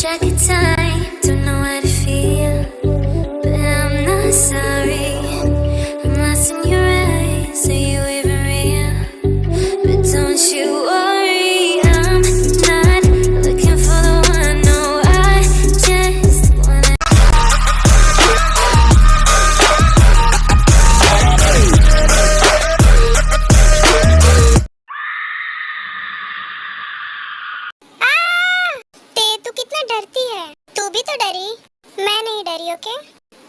track of time, don't know how to feel, but I'm not sorry. I'm lost in your eyes, are you even real? But don't you worry, I'm not looking for the one. No, I just wanna. तू कितना डरती है? तू भी तो डरी। मैं नहीं डरी, ओके?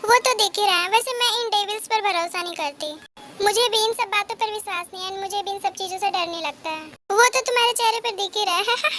वो तो देख ही रहा है। वैसे मैं इन डेविल्स पर भरोसा नहीं करती। मुझे भी इन सब बातों पर विश्वास नहीं है, मुझे भी इन सब चीजों से डरने लगता है। वो तो तुम्हारे चेहरे पर दिख ही रहा है।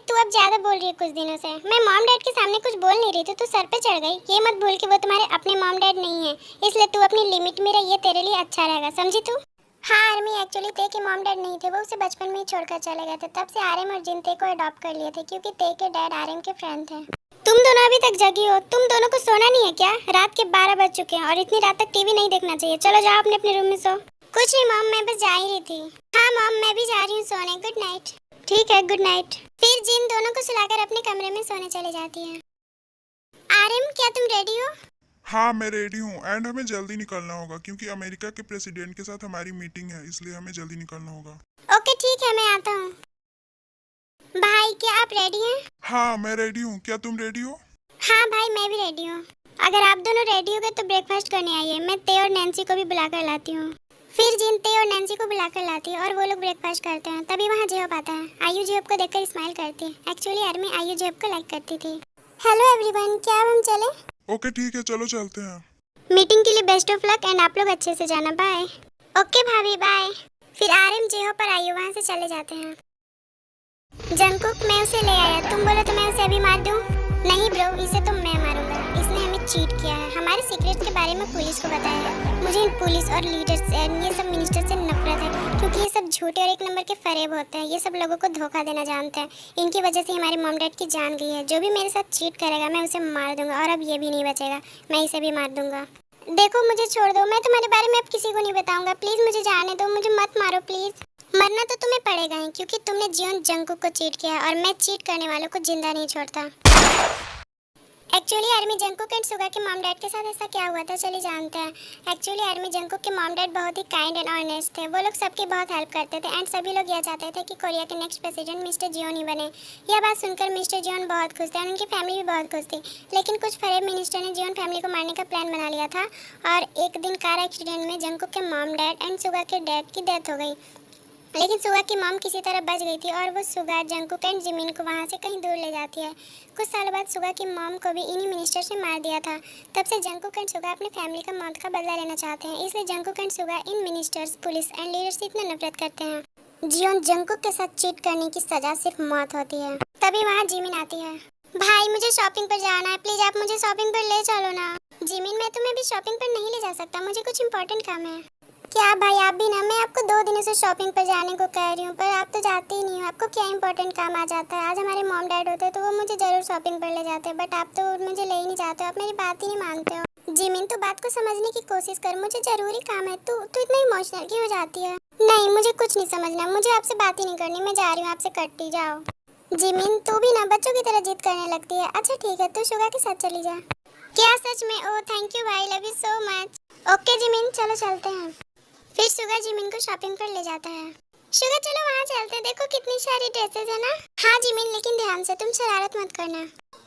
तू अब ज्यादा बोल रही है कुछ दिनों से। मैं मॉम डैड के सामने कुछ बोल नहीं रही थी, तू सर पे चढ़ गई। ये मत भूल कि वो तुम्हारे अपने मॉम डैड नहीं है, इसलिए तू अपनी लिमिट में रह, ये तेरे लिए अच्छा रहेगा, समझी तू? हाँ आर्मी, एक्चुअली ते के मॉम डैड नहीं थे, वो उसे बचपन में ही छोड़कर चले गए थे। तब से आर्यम और जिन ते को अडॉप्ट कर लिए थे, क्योंकि ते के डैड आर्यम के फ्रेंड थे। तुम दोनों अभी तक जगी हो? तुम दोनों को सोना नहीं है क्या? रात के 12 बज चुके हैं और इतनी रात तक टीवी नहीं देखना चाहिए। चलो जाओ अपने अपने रूम में सो। कुछ नहीं मॉम, मैं बस जा ही रही थी। हाँ मॉम, मैं भी जा रही हूँ सोने। Good night. ठीक है, गुड नाइट। फिर जिन दोनों को सुलाकर अपने कमरे में सोने चले जाती है। आर्यम, क्या तुम रेडी हो? हाँ मैं रेडी हूँ एंड हमें जल्दी निकलना होगा क्योंकि अमेरिका के प्रेसिडेंट के साथ हमारी मीटिंग है, इसलिए हमें जल्दी निकलना होगा। ओके ठीक है, मैं आता हूँ। भाई क्या आप रेडी हैं? हाँ मैं रेडी हूँ, क्या तुम रेडी हो? हाँ भाई, मैं भी रेडी हूँ। अगर आप दोनों रेडी हो गए तो ब्रेकफास्ट करने आइए। मैं ते और नैन्सी को भी बुलाकर लाती हूँ। फिर जिन ते और नैन्सी को बुलाकर लाती है और वो लोग ब्रेकफास्ट करते हैं। तभी वहाँ जेहब आता है। आयु जेहब को देखकर स्माइल करती है। एक्चुअली आर्मी आयु जेहब को लाइक करती थी। हेलो एवरीवन, क्या हम चले? ओके ठीक है, चलो चलते हैं। मीटिंग के लिए बेस्ट ऑफ लक एंड आप लोग अच्छे से जाना। बाय। ओके भाभी, बाय। फिर आर्यम जेहब पर आयु वहाँ से चले जाते हैं। जंगकुक, मैं उसे ले आया। तुम बोलो तो मैं उसे अभी मार दूं? नहीं ब्रो, इसे तो मैं मारूंगा। इसने हमें चीट किया है, हमारे सीक्रेट के बारे में पुलिस को बताया है। मुझे इन पुलिस और लीडर्स से, ये सब मिनिस्टर से नफरत है, क्योंकि ये सब झूठे और एक नंबर के फरेब होते हैं। ये सब लोगों को धोखा देना जानते हैं। इनकी वजह से हमारे मॉम डैड की जान गई है। जो भी मेरे साथ चीट करेगा मैं उसे मार दूंगा, और अब ये भी नहीं बचेगा, मैं इसे भी मार दूंगा। देखो मुझे छोड़ दो, मैं तुम्हारे बारे में अब किसी को नहीं बताऊंगा। प्लीज मुझे जाने दो, मुझे मत मारो प्लीज। मरना तो तुम्हें पड़ेगा ही, क्योंकि तुमने जियोन जंगकुक को चीट किया है और मैं चीट करने वालों को जिंदा नहीं छोड़ता। एक्चुअली आर्मी जंगकुक एंड सुगा के मॉम डैड के साथ ऐसा क्या हुआ था, चलिए जानते हैं। एक्चुअली आर्मी जंगकुक के मॉम डैड बहुत ही काइंड एंड ऑनेस्ट थे। वो लोग सबकी बहुत हेल्प करते थे एंड सभी लोग यह चाहते थे कि कोरिया के नेक्स्ट प्रेसिडेंट मिस्टर जियोन ही बने। यह बात सुनकर मिस्टर जियोन बहुत खुश थे और उनकी फैमिली भी बहुत खुश थी। लेकिन कुछ फरेब मिनिस्टर ने जियोन फैमिली को मारने का प्लान बना लिया था और एक दिन कार एक्सीडेंट में जंगकुक के मॉम डैड एंड सुगा के डैड की डेथ हो गई। लेकिन सुगा की मॉम किसी तरह बच गई थी और वो सुगा जंगकुक एंड जिमिन को वहाँ से कहीं दूर ले जाती है। कुछ साल बाद सुगा की मॉम को भी इन्हीं मिनिस्टर से मार दिया था। तब से जंगकुक एंड सुगा अपनी फैमिली का मौत का बदला लेना चाहते हैं, इसलिए Jungkook and Suga in ministers, police and leaders से इतना नफरत करते हैं। जियोन जंगकुक के साथ चीट करने की सजा सिर्फ मौत होती है। तभी वहाँ जिमिन आती है। भाई मुझे शॉपिंग पर जाना है, प्लीज आप मुझे शॉपिंग पर ले चलो ना। जिमिन, मैं तुम्हें भी शॉपिंग पर नहीं ले जा सकता, मुझे कुछ इंपॉर्टेंट काम है। क्या भाई आप भी ना, मैं आपको 2 दिनों से शॉपिंग पर जाने को कह रही हूँ, पर आप तो जाते ही नहीं हो। आपको क्या इंपॉर्टेंट काम आ जाता है? आज हमारे मॉम डैड होते तो वो मुझे जरूर शॉपिंग पर ले जाते, बट आप तो मुझे ले ही नहीं जाते हो, आप मेरी बात ही नहीं मानते हो। जिमिन तो बात को समझने की कोशिश कर, मुझे जरूरी काम है। तू इतना इमोशनल क्यों हो जाती है? नहीं मुझे कुछ नहीं समझना, मुझे आपसे बात ही नहीं करनी, मैं जा रही हूँ आपसे कटती। जाओ। जिमिन तू भी ना बच्चों की तरह जिद करने लगती है। अच्छा ठीक है, तू शुगा के साथ चली जा। क्या सच में? ओह थैंक यू भाई, love you so much. Okay Jimin, चलो चलते हैं। फिर सुगा जिमिन को शॉपिंग पर ले जाता है। शुगा चलो वहाँ चलते हैं, देखो कितनी सारी ड्रेसेस है ना। हाँ जिमिन, लेकिन ध्यान से, तुम शरारत मत करना।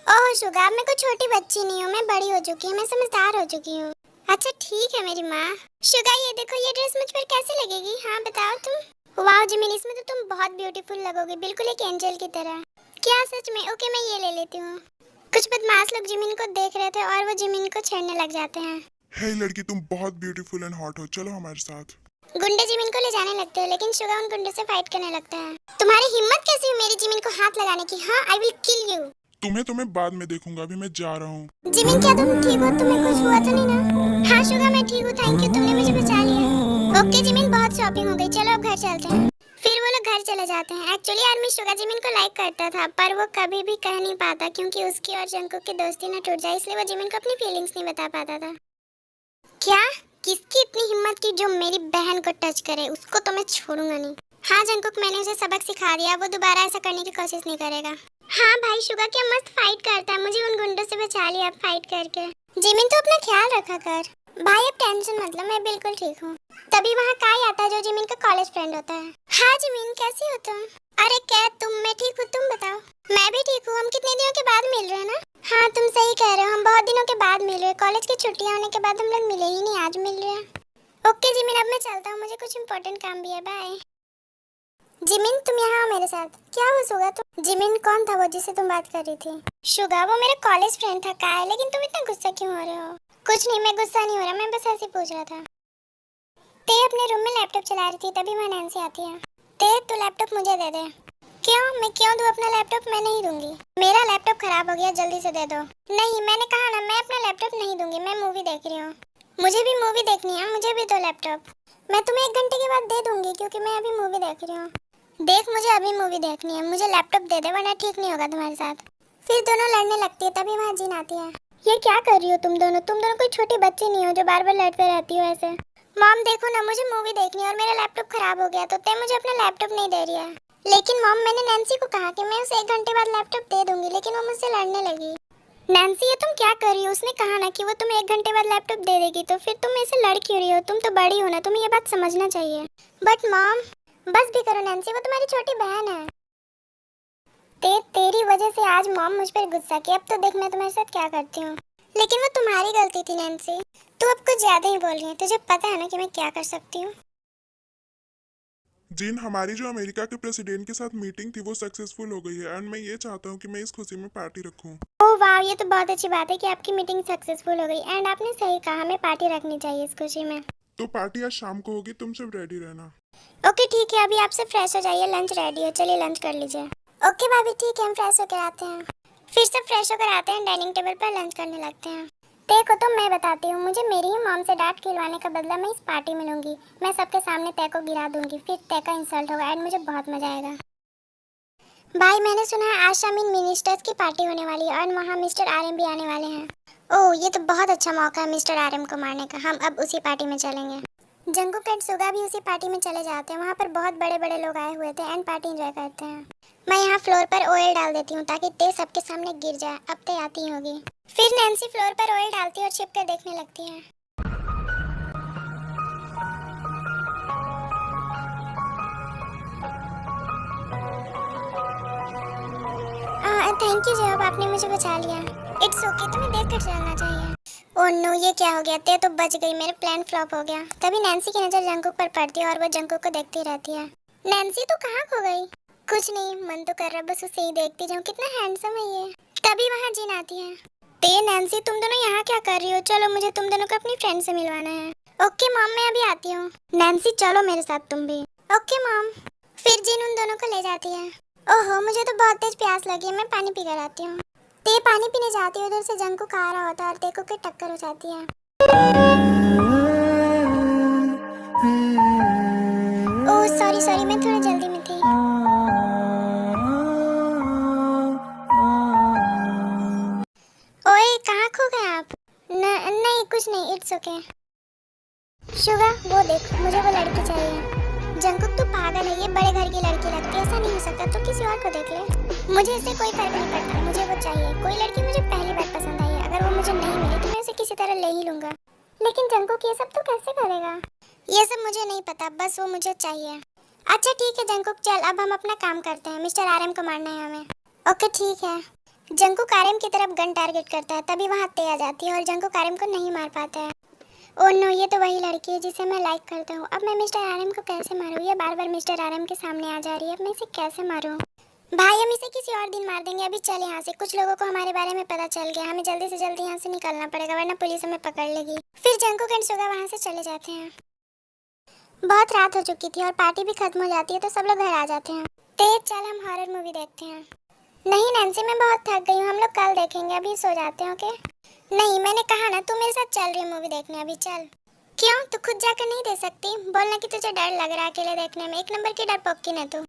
ओह शुगा, मैं कोई छोटी बच्ची नहीं हूँ, मैं बड़ी हो चुकी हूँ, मैं समझदार हो चुकी हूँ। अच्छा ठीक है मेरी माँ। शुगा ये देखो, ये ड्रेस मुझ पर कैसी लगेगी? हाँ बताओ तुम। वाह जिमिन, इसमें तो तुम बहुत ब्यूटीफुल लगोगी, बिल्कुल एक एंजल की तरह। क्या सच में? ओके मैं ये ले लेती हूँ। कुछ बदमाश लोग जिमिन को देख रहे थे और वो जिमिन को छेड़ने लग जाते हैं। हे लड़की, तुम बहुत ब्यूटीफुल एंड हॉट हो, चलो हमारे साथ। गुंडे जिमिन को ले जाने लगते हैं, लेकिन शुगा उन गुंडों से फाइट करने लगता है। तुम्हारी हिम्मत कैसी हुई मेरी जिमिन को हाथ लगाने की? हाँ आई विल किल यू। तुम्हें बाद में देखूंगा, अभी मैं जा रहा हूँ। जिमिन क्या तुम ठीक हो? तुम्हें कुछ हुआ तो नहीं ना? हाँ शुगा मैं ठीक हूँ, थैंक यू, तुमने मुझे बचा लिया। ओके जिमिन, बहुत शॉपिंग हो गई, चलो अब घर चलते हैं। फिर वो लोग घर चले जाते हैं। एक्चुअली आर्मी शुगा जिमिन को लाइक करता था, पर वो कभी भी कह नहीं पाता, क्योंकि उसकी और जंगकुक की दोस्ती न टूट जाए, इसलिए वो जिमिन को अपनी फीलिंग्स नहीं बता पाता था। क्या? किसकी इतनी हिम्मत की जो मेरी बहन को टच करे? उसको तो मैं छोड़ूंगा नहीं। हाँ जंकुक, मैंने उसे सबक सिखा दिया, वो दोबारा ऐसा करने की कोशिश नहीं करेगा। हाँ भाई, शुगा क्या मस्त फाइट करता है, मुझे उन गुंडों से बचा लिया फाइट करके। जिमिन तो अपना ख्याल रखा कर। भाई अब टेंशन मत लो, मैं बिल्कुल ठीक हूँ। तभी वहाँ काय आता है जो जिमिन का कॉलेज फ्रेंड होता है। हाँ जिमिन, कैसी हो तुम? अरे क्या तुम? मैं ठीक हूँ, तुम बताओ। मैं भी ठीक हूँ, हम कितने दिनों के बाद मिल रहे हैं ना। हाँ तुम सही कह रहे हो, हम बहुत दिनों के बाद मिल रहे हैं। कॉलेज की छुट्टियाँ होने के बाद हम लोग मिले ही नहीं, आज मिल रहे हैं। ओके जिमिन, अब मैं चलता हूँ, मुझे कुछ इम्पोर्टेंट काम भी है, बाय। जिमिन तुम यहाँ हो मेरे साथ। क्या हुआ शुगा? तुम जिमिन कौन था वो जिससे तुम बात कर रही थी? शुगा वो मेरा कॉलेज फ्रेंड था काय, लेकिन तुम इतना गुस्सा क्यों हो रहे हो? कुछ नहीं, मैं गुस्सा नहीं हो रहा, मैं बस ऐसे पूछ रहा था। ते अपने रूम में लैपटॉप चला रही थी, तभी वहाँ नैंसी आती है। ते तू लैपटॉप मुझे दे दे। क्यों? मैं क्यों दूँ अपना लैपटॉप? मैं नहीं दूंगी। मेरा लैपटॉप खराब हो गया, जल्दी से दे दो। नहीं, मैंने कहा ना, मैं अपना लैपटॉप नहीं दूंगी, मैं मूवी देख रही हूँ। मुझे भी मूवी देखनी है, मुझे भी दो लैपटॉप। मैं तुम्हें 1 घंटे के बाद दे दूंगी, क्योंकि मैं अभी मूवी देख रही हूँ। देख मुझे अभी मूवी देखनी है, मुझे लैपटॉप दे दे वरना ठीक नहीं होगा तुम्हारे साथ। फिर दोनों लड़ने लगती है, तभी वहाँ जीन आती है। ये क्या कर रही हो तुम दोनों? तुम दोनों कोई छोटी बच्ची नहीं हो जो बार बार लड़ते रहती हो ऐसे। मॉम देखो ना, मुझे मूवी देखनी है और मेरा लैपटॉप खराब हो गया, तो ते मुझे अपना लैपटॉप नहीं दे रही है। लेकिन मॉम, मैंने नैंसी को कहा कि मैं उसे 1 घंटे बाद लैपटॉप दे दूंगी, लेकिन वो मुझसे लड़ने लगी। नैंसी, ये तुम क्या कर रही हो? उसने कहा ना कि वो तुम्हें 1 घंटे बाद लैपटॉप दे देगी, तो फिर तुम ऐसे लड़ क्यों रही हो? तुम तो बड़ी हो ना, तुम्हें ये बात समझना चाहिए। बट मॉम, बस भी करो नैंसी, वो तुम्हारी छोटी बहन है। तेरी वजह से आज मॉम मुझ पर गुस्सा की, अब तो देख मैं तुम्हारे साथ क्या करती हूँ। लेकिन वो तुम्हारी गलती थी नैंसी, तू अब कुछ ज्यादा ही बोल रही है, तुझे पता है ना कि मैं क्या कर सकती हूँ। जिन हमारी जो अमेरिका के प्रेसिडेंट के साथ मीटिंग थी वो सक्सेसफुल हो गई है एंड मैं ये चाहता हूँ कि मैं इस खुशी में पार्टी रखूँ। ओह वाह, ये तो बहुत अच्छी बात है कि आपकी मीटिंग सक्सेसफुल हो गई। एंड आपने सही कहा, हमें पार्टी रखनी चाहिए इस खुशी में। तो पार्टी आज शाम को होगी, तुम सब रेडी रहना। ओके ठीक है, अभी आप सब फ्रेश हो जाइए, लंच रेडी है, चलिए लंच कर लीजिए। ओके भाभी ठीक है, हम फ्रेश होकर आते हैं। फिर सब फ्रेश होकर आते हैं, डाइनिंग टेबल पर लंच करने लगते हैं। ते को तो मैं बताती हूँ, मुझे मेरी ही मॉम से डांट खिलवाने का बदला मैं इस पार्टी में लूंगी। मैं सबके सामने ते को गिरा दूंगी, फिर ते का इंसल्ट होगा एंड मुझे बहुत मजा आएगा। भाई मैंने सुना है आज शाम इन मिनिस्टर्स की पार्टी होने वाली है और वहाँ मिस्टर आरएम भी आने वाले हैं। ओह ये तो बहुत अच्छा मौका है मिस्टर आरएम को मारने का, हम अब उसी पार्टी में चलेंगे। जंगकुक एंड सुगा भी उसी पार्टी में चले जाते हैं, वहाँ पर बहुत बड़े बड़े लोग आए हुए थे एंड पार्टी एंजॉय करते हैं। मैं यहाँ फ्लोर पर ऑयल डाल देती हूँ ताकि ते सबके सामने गिर जाए, अब ते आती ही होगी। फिर नैंसी फ्लोर पर ऑयल डालती है और छिप कर देखने लगती है। थैंक यू जॉब, आपने मुझे बचा लिया। इट्स ओके, तुम्हें देख कर चलना चाहिए। ओह नो, ये क्या हो गया? ते तो बच गई, मेरा प्लान फ्लॉप हो गया। तभी नैंसी की नजर जंगकुक पर पड़ती है और वो जंगकुक को देखती रहती है। नैंसी तो कहाँ खो गई? कुछ नहीं, मन तो कर रहा बस उसे ही देखती जाऊँ, कितना हैंडसम है ये। तभी वहाँ जिन आती है। ते नैंसी तुम दोनों यहाँ क्या कर रही हो? चलो मुझे तुम दोनों को अपनी फ्रेंड से मिलवाना है। ओके मॉम, मैं अभी आती हूँ। नैंसी चलो मेरे साथ तुम भी। Okay mom. फिर जिन उन दोनों को ले जाती है। ओहो मुझे तो बहुत तेज प्यास लगी है, मैं पानी पी कर आती हूँ। ते पानी पीने जाती है, उधर से जंगकुक आ रहा होता है और तेको की टक्कर हो जाती है। ओह सॉरी सॉरी, मैं थोड़ा जल्दी में थी। ओए कहाँ खो गए आप? नहीं कुछ नहीं, इट्स ओके। शुगा वो देख, मुझे वो लड़की चाहिए। जंगकुक तू पागल है, ये बड़े घर की लड़की लगती है, ऐसा नहीं हो सकता, तो किसी और को देख ले। मुझे इससे कोई फर्क नहीं पड़ता, मुझे वो चाहिए। कोई लड़की मुझे पहली बार पसंद आई है, अगर वो मुझे नहीं मिली तो मैं उसे किसी तरह ले ही लूंगा। लेकिन जंगकुक ये सब तो कैसे करेगा? ये सब मुझे नहीं पता, बस वो मुझे चाहिए। अच्छा ठीक है जंगकुक, चल अब हम अपना काम करते हैं, मिस्टर आरएम को मारना है हमें। ओके ठीक है। जंगकुक आरएम की तरफ गन टारगेट करता है, तभी वहाँ ते आ जाती है और जंगकुक आरएम को नहीं मार पाता है। ओह नो, ये तो वही लड़की है जिसे मैं लाइक करता हूँ। अब मैं मिस्टर आरएम को कैसे मारूँ? ये बार बार मिस्टर आरएम के सामने आ जा रही है, अब मैं इसे कैसे मारूँ? भाई हम इसे किसी और दिन मार देंगे, अभी चल यहाँ से। कुछ लोगों को हमारे बारे में पता चल गया, हमें जल्दी से जल्दी यहाँ से निकलना पड़ेगा वरना पुलिस हमें पकड़ लेगी। फिर जंगकुक एंड सुगा वहाँ से चले जाते हैं। बहुत रात हो चुकी थी और पार्टी भी खत्म हो जाती है, तो सब लोग घर आ जाते हैं। तेज चल हम हॉरर मूवी देखते हैं। नहीं नैंसी, मैं बहुत थक गई हूँ, हम लोग कल देखेंगे, अभी सो जाते हैं। ओके नहीं, मैंने कहा ना, तू मेरे साथ चल रही है मूवी देखने, अभी चल। क्यों, तू खुद जाकर नहीं दे सकती? बोलना कि तुझे डर लग रहा है अकेले देखने में, 1 नंबर की डरपोकी है तू।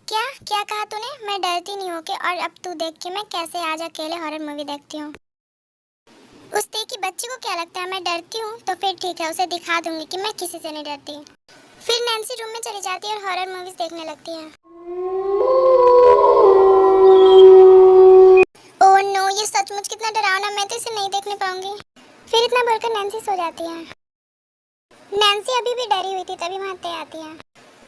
क्या क्या कहा तूने? मैं डरती नहीं हूँ के, और अब तू देख के मैं कैसे आज अकेले हॉरर मूवी देखती हूँ। उस ते की बच्ची को क्या लगता है मैं डरती हूँ? तो फिर ठीक है, उसे दिखा दूंगी कि मैं किसी से नहीं डरती। फिर नैन्सी रूम में चली जाती है और हॉरर मूवीज देखने लगती है। ओह नो, ये सचमुच कितना डरावना, मैं तो इसे नहीं देखने पाऊंगी। फिर इतना बोलकर नैन्सी सो जाती है। नैन्सी अभी भी डरी हुई थी, तभी वहाँ ते आती है।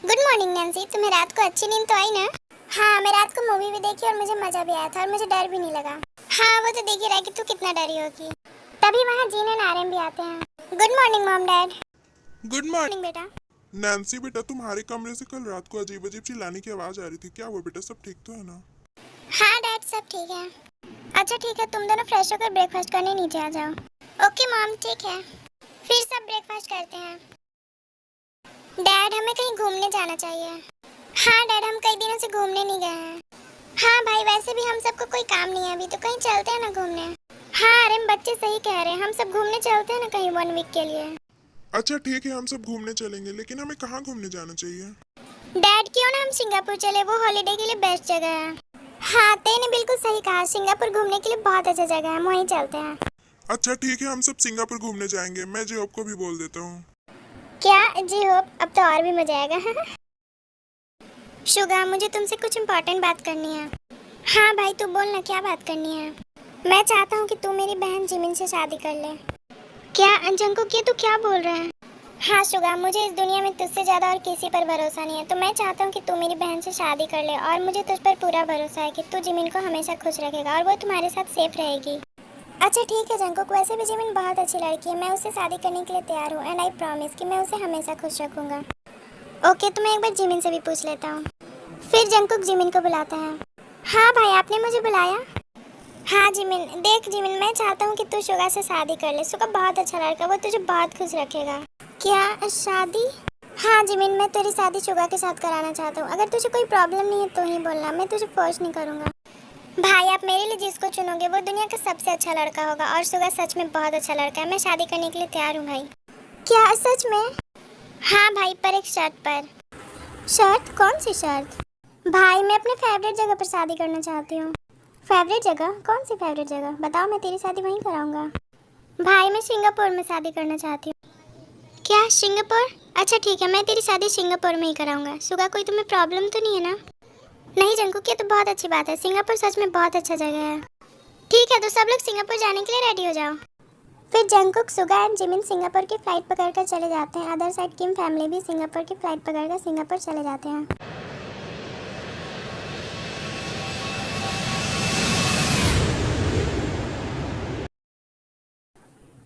गुड मॉर्निंग नैन्सी, तुम्हें रात को अच्छी नींद तो आई ना? हाँ, मैं रात को मूवी भी देखी और मुझे मजा भी आया था और मुझे डर भी नहीं लगा। हाँ, वो तो देख ही रहा है कि तू कितना डरी होगी। तभी वहाँ जीन और आरएम भी आते हैं। Good morning mom dad. Good morning बेटा। नैन्सी बेटा, तुम्हारे कमरे से कल रात को अजीब अजीब चिल्लाने की आवाज आ रही थी, क्या हुआ बेटा, सब ठीक तो है ना? हाँ डैड, सब ठीक है। अच्छा ठीक है, तुम दोनों फ्रेश होकर ब्रेकफास्ट करने नीचे आ जाओ। ओके मॉम, ठीक है। फिर सब ब्रेकफास्ट करते हैं। डैड, हमें कहीं घूमने जाना चाहिए। हाँ डैड, हम कई दिनों से घूमने नहीं गए हैं। हाँ भाई, वैसे भी हम सबको कोई काम नहीं है अभी, तो कहीं चलते हैं ना घूमने। हाँ अरे बच्चे सही कह रहे हैं, हम सब घूमने चलते हैं ना कहीं 1 वीक के लिए। अच्छा ठीक है, हम सब घूमने चलेंगे, लेकिन हमें कहाँ घूमने जाना चाहिए? डैड, क्यों ना हम सिंगापुर चले, वो हॉलीडे के लिए बेस्ट जगह है। हाँ तेने बिल्कुल सही कहा, सिंगापुर घूमने के लिए बहुत अच्छा जगह है, हम वहीं चलते हैं। अच्छा ठीक है, हम सब सिंगापुर घूमने जाएंगे, मैं जेब को भी बोल देता हूँ। क्या जी होप, अब तो और भी मजा आएगा। शुगा, मुझे तुमसे कुछ इम्पोर्टेंट बात करनी है। हाँ भाई तू बोल ना, क्या बात करनी है? मैं चाहता हूँ कि तू मेरी बहन जिमिन से शादी कर ले। क्या जंकुक, ये तू क्या बोल रहा है? हाँ शुगा, मुझे इस दुनिया में तुझसे ज़्यादा और किसी पर भरोसा नहीं है, तो मैं चाहता हूँ कि तू मेरी बहन से शादी कर ले, और मुझे तुझ पर पूरा भरोसा है कि तू जिमिन को हमेशा खुश रखेगा और वो तुम्हारे साथ सेफ रहेगी। अच्छा ठीक है जंकुक, वैसे भी जिमिन बहुत अच्छी लड़की है, मैं उससे शादी करने के लिए तैयार हूँ, एंड आई प्रॉमिस कि मैं उसे हमेशा खुश रखूँगा। ओके, तो मैं एक बार जिमिन से भी पूछ लेता हूँ। फिर जंकुक जिमिन को बुलाता है। हाँ भाई, आपने मुझे बुलाया? हाँ जिमिन, देख जिमिन, मैं चाहता हूँ कि तू शुगा से शादी कर ले। शुगा बहुत अच्छा लड़का, वो तुझे बहुत खुश रखेगा। क्या शादी? हाँ जिमिन, मैं तेरी शादी शुगा के साथ कराना चाहता हूँ। अगर तुझे कोई प्रॉब्लम नहीं है तो ही बोलना, मैं तुझे फोर्स नहीं करूँगा। भाई आप मेरे लिए जिसको चुनोगे वो दुनिया का सबसे अच्छा लड़का होगा, और शुगा सच में बहुत अच्छा लड़का है। मैं शादी करने के लिए तैयार हूँ भाई। क्या सच में? हाँ भाई, पर एक शर्त पर। शर्त? कौन सी शर्त? भाई मैं अपने फेवरेट जगह पर शादी करना चाहती हूँ। फेवरेट जगह? कौन सी फेवरेट जगह बताओ, मैं तेरी शादी वहीं कराऊंगा। भाई मैं सिंगापुर में शादी करना चाहती हूँ। क्या सिंगापुर? अच्छा ठीक है, मैं तेरी शादी सिंगापुर में ही कराऊंगा। सुगा, कोई तुम्हें प्रॉब्लम तो नहीं है ना? नहीं जंकुक, ये तो बहुत अच्छी बात है, सिंगापुर सच में बहुत अच्छा जगह है। ठीक है, तो सब लोग सिंगापुर जाने के लिए रेडी हो जाओ। फिर Jungkook, Suga and Jimin Singapore की फ्लाइट पकड़कर चले जाते हैं। अदर साइड किम फैमिली भी सिंगापुर की फ्लाइट पकड़कर सिंगापुर चले जाते हैं।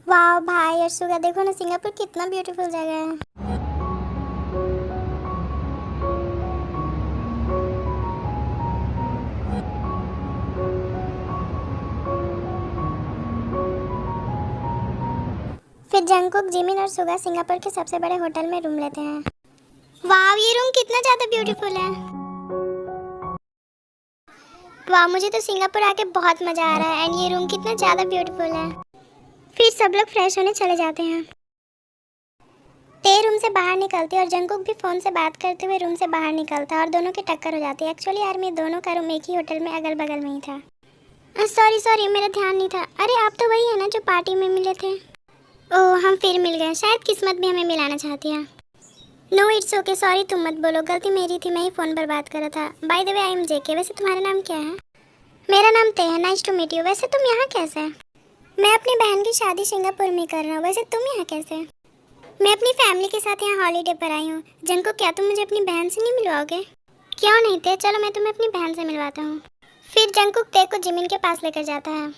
वाह भाई और सुगा, देखो ना सिंगापुर कितना ब्यूटीफुल जगह है। फिर जंकुक, जिमिन और सुगा सिंगापुर के सबसे बड़े होटल में रूम लेते हैं। वाह, ये रूम कितना ज्यादा ब्यूटीफुल है। वाह, मुझे तो सिंगापुर आके बहुत मजा आ रहा है, एंड ये रूम कितना ज्यादा ब्यूटीफुल है। फिर सब लोग फ्रेश होने चले जाते हैं। ते रूम से बाहर निकलती है और जंकुक भी फोन से बात करते हुए रूम से बाहर निकलता है और दोनों की टक्कर हो जाती है। एक्चुअली यार मेरे दोनों का रूम एक ही होटल में अगल बगल में ही था। सॉरी मेरा ध्यान नहीं था। अरे आप तो वही है ना जो पार्टी में मिले थे? ओह, हम फिर मिल गए, शायद किस्मत भी हमें मिलाना चाहती है। नो इट्स ओके, सॉरी तुम मत बोलो, गलती मेरी थी, मैं ही फ़ोन पर बात कर रहा था। By the way I am JK, वैसे तुम्हारा नाम क्या है? मेरा नाम ते है, नाइस टू मीट यू। वैसे तुम यहाँ कैसे? मैं अपनी बहन की शादी सिंगापुर में कर रहा हूँ, वैसे तुम यहाँ कैसे? मैं अपनी फैमिली के साथ यहाँ हॉलीडे पर आई हूँ। जंको, क्या तुम मुझे अपनी बहन से नहीं मिलवाओगे? क्यों नहीं थे, चलो मैं तुम्हें अपनी बहन से मिलवाता हूँ। फिर जंकुक ते को जिमिन के पास लेकर जाता है।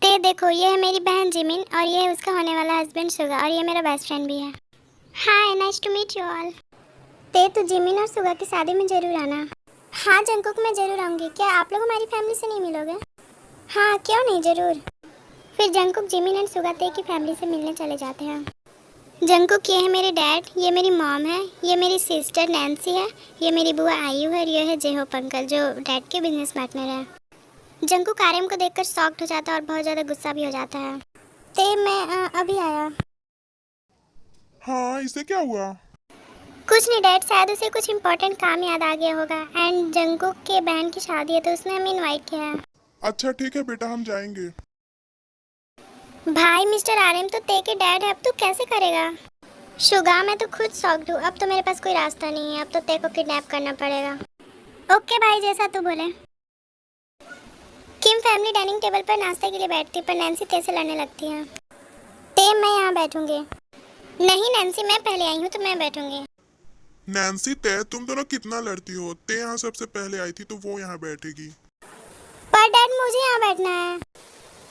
ते देखो, ये है मेरी बहन जिमिन और ये है उसका होने वाला हस्बैंड सुगा, और ये मेरा बेस्ट फ्रेंड भी है। Hi, nice to meet you all. ते तो जिमिन और सुगा की शादी में जरूर आना। हाँ जंकुक, मैं जरूर आऊँगी। क्या आप लोग हमारी फैमिली से नहीं मिलोगे? हाँ क्यों नहीं, जरूर। फिर जंकुक, जिमिन एंड सुगा ते की फैमिली से मिलने चले जाते हैं। जंकुक, ये है मेरे डैड, ये मेरी मॉम है, ये मेरी सिस्टर नैन्सी है, ये मेरी बुआ आयु है, और ये है जेहोप अंकल जो डैड के बिजनेस पार्टनर है। जंकुक आर्यम को देखकर शॉक्ड हो जाता है और बहुत ज़्यादा गुस्सा भी हो जाता है। ते मैं अभी आया। हाँ, इसे क्या हुआ? कुछ नहीं डैड, शायद उसे कुछ इम्पोर्टेंट काम याद आ गया होगा, एंड जंकुक के बहन की शादी है तो उसने हमें इनवाइट किया है। अच्छा ठीक है बेटा, हम जाएंगे। भाई मिस्टर आर्यम तो ते के डैड है, अब तू कैसे करेगा? शुगा, मैं तो खुद शॉक्ड हूँ। अब तो मेरे पास कोई रास्ता नहीं है, अब तो तेरे को किडनैप करना पड़ेगा। ओके भाई, जैसा तू बोले। किम फैमिली डाइनिंग टेबल पर नाश्ते के लिए बैठती, पर नैन्सी तेरे से लड़ने लगती है। ते, मैं यहाँ बैठूंगी। नहीं नैन्सी, मैं पहले आई हूँ तो मैं बैठूंगी। नैन्सी तय तुम दोनों कितना लड़ती हो। ते यहाँ सबसे पहले आई थी तो वो यहाँ बैठेगी। पर डैड, मुझे यहाँ बैठना है।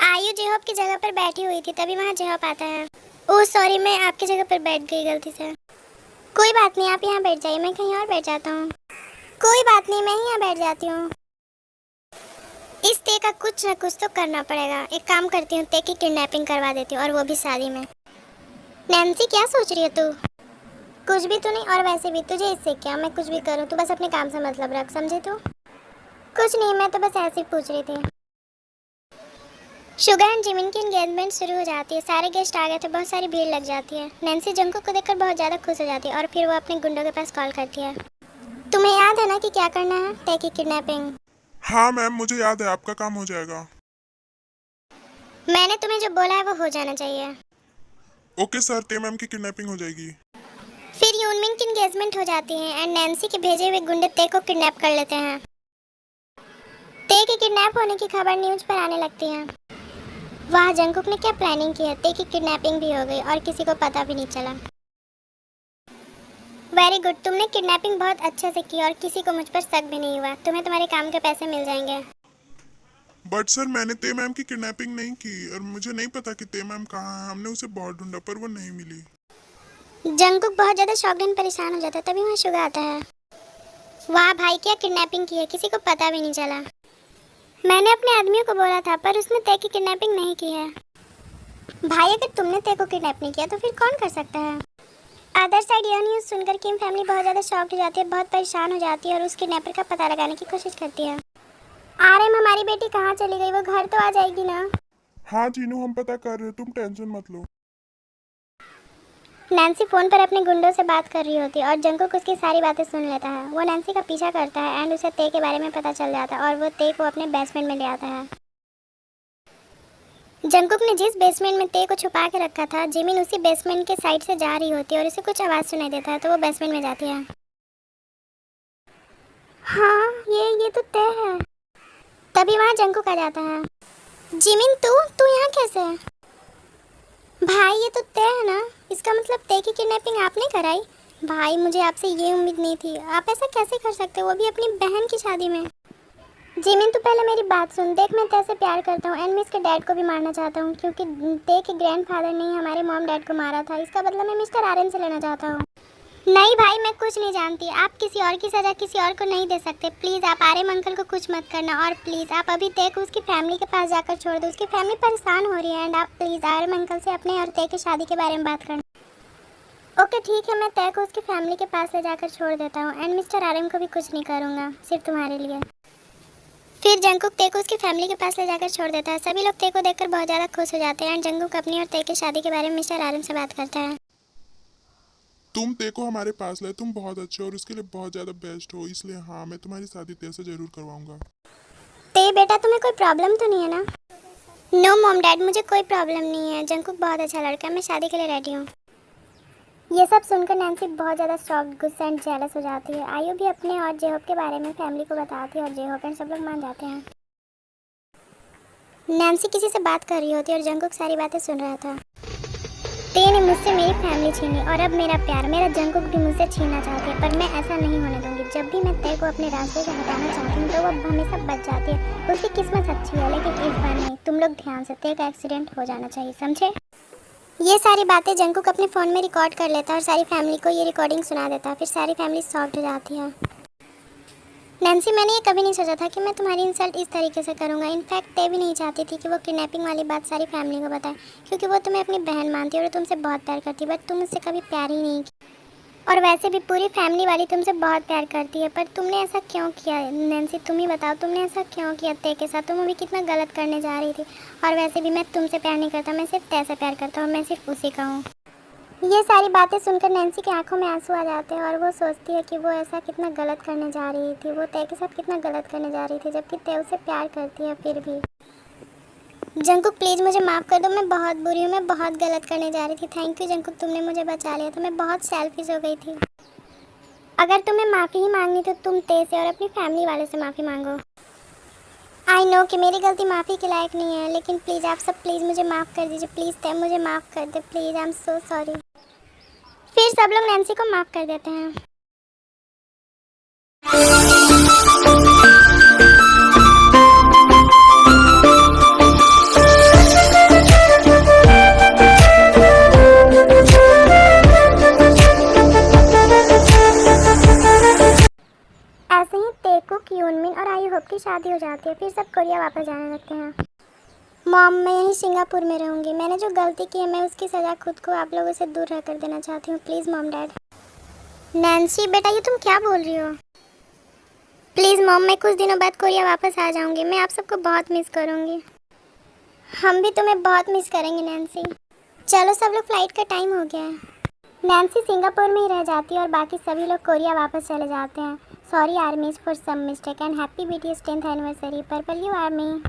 आयु जेहॉप की जगह पर बैठी हुई थी, तभी वहाँ जेहॉप आता है। ओह सॉरी, मैं आपकी जगह पर बैठ गई गलती से। कोई बात नहीं, आप यहाँ बैठ जाइए, मैं कहीं और बैठ जाता हूँ। कोई बात नहीं, मैं ही यहाँ बैठ जाती हूँ। इस ते का कुछ न कुछ तो करना पड़ेगा। एक काम करती हूँ, ते की किडनैपिंग करवा देती हूँ, और वो भी शादी में। नैन्सी, क्या सोच रही है तू? कुछ भी तो नहीं, और वैसे भी तुझे इससे क्या, मैं कुछ भी करूँ, तू बस अपने काम से मतलब रख, समझे तू? कुछ नहीं, मैं तो बस ऐसे ही पूछ रही थी। शुगर एंड जिमिन की एंगेजमेंट शुरू हो जाती है। सारे गेस्ट आ गए थे, बहुत सारी भीड़ लग जाती है। नैन्सी जंकुक को देखकर बहुत ज़्यादा खुश हो जाती है, और फिर वो अपने गुंडों के पास कॉल करती है। तुम्हें याद है ना कि क्या करना है? ते की किडनैपिंग। हाँ मैम, मुझे याद है, आपका काम हो जाएगा। मैंने तुम्हें जो बोला है वो हो जाना चाहिए। ओके सर, ते मैम की किडनैपिंग हो जाएगी। फिर यूनमिन की एंगेजमेंट हो जाती है एंड नैन्सी के भेजे हुए गुंडे ते को किडनैप कर लेते हैं। ते के किडनैप होने की खबर न्यूज पर आने लगती है। वाह, जंकुक ने क्या प्लानिंग की है। ते की किडनैपिंग भी हो गई और किसी को पता भी नहीं चला। वेरी गुड, तुमने किडनैपिंग बहुत अच्छे से की और किसी को मुझ पर शक भी नहीं हुआ। तुम्हें तुम्हारे काम के पैसे मिल जाएंगे। बट सर, मैंने ते मैम की किडनैपिंग नहीं की और मुझे नहीं पता कि ते मैम कहाँ है। हमने उसे बहुत ढूंढा पर वो नहीं मिली। जंकुक बहुत ज़्यादा शॉक्ड एंड परेशान हो जाता है, तभी वहाँ शुगा आता है। वाह भाई, क्या किडनैपिंग की है, किसी को पता भी नहीं चला। मैंने अपने आदमियों को बोला था, पर उसने ते की किडनैपिंग नहीं की है। भाई, अगर तुमने ते को किडनैप नहीं किया तो फिर कौन कर सकता है? अदर साइड यह न्यूज़ सुनकर किम फैमिली बहुत ज़्यादा शॉक्ड हो जाती है, बहुत परेशान हो जाती है और उस किडनैपर का पता लगाने की कोशिश करती है। आरएम, हमारी बेटी कहाँ चली गई? वो घर तो आ जाएगी ना? हाँ जीनू, हम पता कर रहे हैं, तुम टेंशन मत लो। नैन्सी फोन पर अपने गुंडों से बात कर रही होती है और जंकुक उसकी सारी बातें सुन लेता है। वो नैन्सी का पीछा करता है एंड उसे ते के बारे में पता चल जाता है और वो ते को अपने बेसमेंट में ले आता है। जंकुक ने जिस बेसमेंट में ते को छुपा के रखा था, जिमिन उसी बेसमेंट के साइड से जा रही होती है और उसे कुछ आवाज़ सुनाई देता है, तो वो बेसमेंट में जाती है। हाँ, ये तो ते है। तभी वहाँ जंकुक आ जाता है। जिमिन, तू यहाँ कैसे है? भाई, ये तो ते है ना? इसका मतलब ते की किडनैपिंग आपने कराई? भाई, मुझे आपसे ये उम्मीद नहीं थी। आप ऐसा कैसे कर सकते हो, वो भी अपनी बहन की शादी में? जिमिन, तू पहले मेरी बात सुन। देख, मैं तेरे से प्यार करता हूँ एंड मैं इसके डैड को भी मारना चाहता हूँ, क्योंकि ते के ग्रैंडफादर ने ही हमारे मॉम डैड को मारा था। इसका बदला मैं मिस्टर आर्यन से लेना चाहता हूँ। नहीं भाई, मैं कुछ नहीं जानती। आप किसी और की सज़ा किसी और को नहीं दे सकते। प्लीज़ आप आर्यन अंकल को कुछ मत करना, और प्लीज़ आप अभी ते को उसकी फैमिली के पास जाकर छोड़ दो। उसकी फैमिली परेशान हो रही है एंड आप प्लीज़ आर्यन अंकल से अपने और ते की शादी के बारे में बात करना। ओके ठीक है, मैं ते को उसकी फैमिली के पास ले जाकर छोड़ देता हूँ एंड मिस्टर आर्यन को भी कुछ नहीं करूँगा, सिर्फ तुम्हारे लिए। फिर जंकुक ते को उसकी फैमिली के पास ले जाकर छोड़ देता है। सभी लोग ते को देखकर बहुत ज़्यादा खुश हो जाते हैं एंड जंकुक अपनी और ते की शादी के बारे में मिस्टर आर्यन से बात करता है। तुम ते को हमारे पास लाए, तुम बहुत अच्छे हो और उसके लिए बहुत ज़्यादा बेस्ट हो, इसलिए हाँ, मैं तुम्हारी शादी ते से ज़रूर करवाऊंगा। ते बेटा, तुम्हें कोई प्रॉब्लम तो नहीं है ना? नो मॉम डैड, मुझे कोई प्रॉब्लम नहीं है। जंकुक बहुत अच्छा लड़का है, मैं शादी के लिए रेडी हूँ। ये सब सुनकर नैन्सी बहुत ज़्यादा शॉक्ड, गुस्सा एंड जेलस हो जाती है। आयु भी अपने और जेहोप के बारे में फैमिली को बताती है और जेहोप एंड सब लोग मान जाते हैं। नैन्सी किसी से बात कर रही होती है और जंकुक सारी बातें सुन रहा था। ते ने मुझसे मेरी फैमिली छीनी और अब मेरा प्यार, मेरा जंकुक भी मुझसे छीनना चाहती है, पर मैं ऐसा नहीं होने दूंगी। जब भी मैं ते को अपने रास्ते से हटाना चाहती हूँ तो वो हमेशा बच जाती है। उसकी किस्मत अच्छी है, लेकिन इस बार नहीं। तुम लोग ध्यान से, ते का एक्सीडेंट हो जाना चाहिए, समझे? ये सारी बातें जंकुक अपने फ़ोन में रिकॉर्ड कर लेता है और सारी फैमिली को ये रिकॉर्डिंग सुना देता है। फिर सारी फैमिली शॉक्ड हो जाती है। नैन्सी, मैंने ये कभी नहीं सोचा था कि मैं तुम्हारी इंसल्ट इस तरीके से करूँगा। इनफैक्ट ते भी नहीं चाहती थी कि वो किडनैपिंग वाली बात सारी फैमिली को बताए, क्योंकि वो तुम्हें अपनी बहन मानती है और तुमसे बहुत प्यार करती है, बट तुम उससे कभी प्यार ही नहीं की। और वैसे भी पूरी फैमिली वाली तुमसे बहुत प्यार करती है, पर तुमने ऐसा क्यों किया? नैन्सी, तुम ही बताओ, तुमने ऐसा क्यों किया ते के साथ? तुम अभी कितना गलत करने जा रही थी। और वैसे भी मैं तुमसे प्यार नहीं करता, मैं सिर्फ ते से प्यार करता हूँ, मैं सिर्फ उसी का हूँ। ये सारी बातें सुनकर नैन्सी की आंखों में आंसू आ जाते हैं और वो सोचती है कि वो ऐसा कितना गलत करने जा रही थी। वो ते के साथ कितना गलत करने जा रही थी, जबकि ते उसे प्यार करती है। फिर भी जंकुक प्लीज़ मुझे माफ़ कर दो, मैं बहुत बुरी हूँ, मैं बहुत गलत करने जा रही थी। थैंक यू जंकुक, तुमने मुझे बचा लिया था, मैं बहुत सेल्फिश हो गई थी। अगर तुम्हें माफ़ी ही मांगनी तो तुम ते से और अपनी फैमिली वालों से माफ़ी मांगो। आई नो कि मेरी गलती माफ़ी के लायक नहीं है, लेकिन प्लीज़ आप सब प्लीज़ मुझे माफ़ कर दीजिए। प्लीज़ ते मुझे माफ़ कर दे, please, I am so sorry. फिर सब लोग नैन्सी को माफ़ कर देते हैं। ऐसे ही तेकुक, यूनमिन और आई होप की शादी हो जाती है। फिर सब कोरिया वापस जाने लगते हैं। मॉम, मैं यहीं सिंगापुर में रहूँगी। मैंने जो गलती की है मैं उसकी सज़ा खुद को आप लोगों से दूर रहकर देना चाहती हूँ। Please mom dad. नैन्सी बेटा, ये तुम क्या बोल रही हो? प्लीज़ मॉम, मैं कुछ दिनों बाद कोरिया वापस आ जाऊँगी। मैं आप सबको बहुत मिस करूँगी। हम भी तुम्हें बहुत मिस करेंगे नैन्सी। चलो सब लोग, फ्लाइट का टाइम हो गया है। नैन्सी सिंगापुर में ही रह जाती है और बाकी सभी लोग कोरिया वापस चले जाते हैं। Sorry armies for some mistake and happy BTS 10th anniversary purple you army.